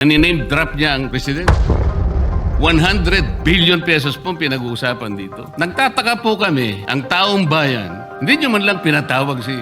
Name drop niya ang presidente. 100 billion pesos po pinag-uusapan dito. Nagtataka po kami, ang taong bayan, hindi nyo man lang pinatawag si...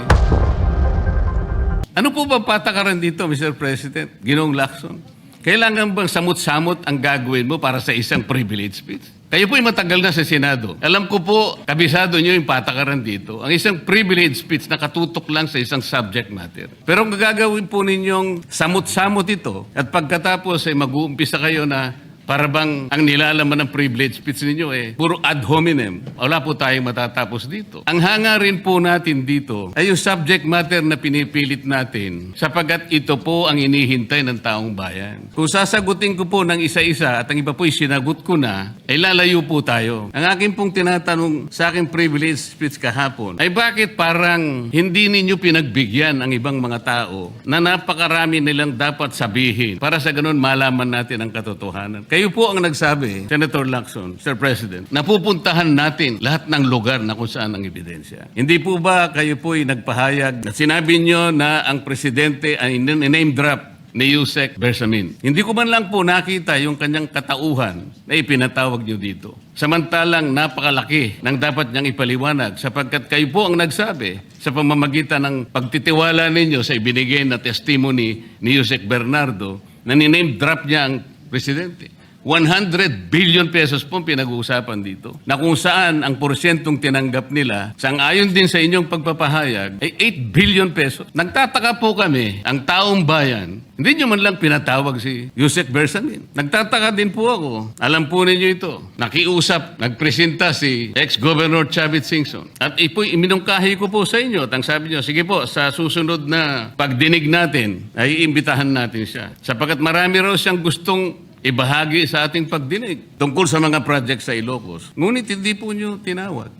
Ano po ba patakaran dito, Mr. President? Ginoong Lacson? Kailangan bang samot-samot ang gagawin mo para sa isang privilege speech? Kayo po'y matagal na sa Senado. Alam ko po, kabisado nyo yung patakaran dito. Ang isang privilege speech nakatutok lang sa isang subject matter. Pero ang gagawin po ninyong samot-samot ito at pagkatapos ay mag-uumpisa kayo na para bang ang nilalaman ng privilege speech ninyo puro ad hominem. Wala po tayong matatapos dito. Ang hangarin po natin dito ay yung subject matter na pinipilit natin sapagkat ito po ang inihintay ng taong bayan. Kung sasagutin ko po ng isa-isa at ang iba po'y sinagot ko na, ay lalayo po tayo. Ang akin pong tinatanong sa aking privilege speech kahapon ay bakit parang hindi ninyo pinagbigyan ang ibang mga tao na napakarami nilang dapat sabihin para sa ganun malaman natin ang katotohanan. Kayo po ang nagsabi, Senator Lacson, Sir President, na pupuntahan natin lahat ng lugar na kung saan ang ebidensya. Hindi po ba kayo po ay nagpahayag na sinabi nyo na ang presidente ay name drop ni Yusek Bersamin? Hindi ko man lang po nakita yung kanyang katauhan na ipinatawag nyo dito. Samantalang napakalaki ng dapat niyang ipaliwanag sapagkat kayo po ang nagsabi sa pamamagitan ng pagtitiwala ninyo sa ibinigay na testimony ni Yusek Bernardo na ni-name drop niya ang presidente. 100 billion pesos po pinag-uusapan dito na kung saan ang porsyentong tinanggap nila sang-ayon din sa inyong pagpapahayag ay 8 billion pesos. Nagtataka po kami, ang taong bayan, hindi nyo man lang pinatawag si Yusek Bersamin. Nagtataka din po ako. Alam po ninyo ito. Nakiusap, nagpresenta si ex-Governor Chavit Singson. At ipo'y iminungkahi ko po sa inyo at ang sabi nyo, sige po, sa susunod na pagdinig natin, ay iimbitahan natin siya. Sapagkat marami raw siyang gustong ibahagi sa ating pagdinig tungkol sa mga project sa Ilocos. Ngunit hindi po nyo tinawag.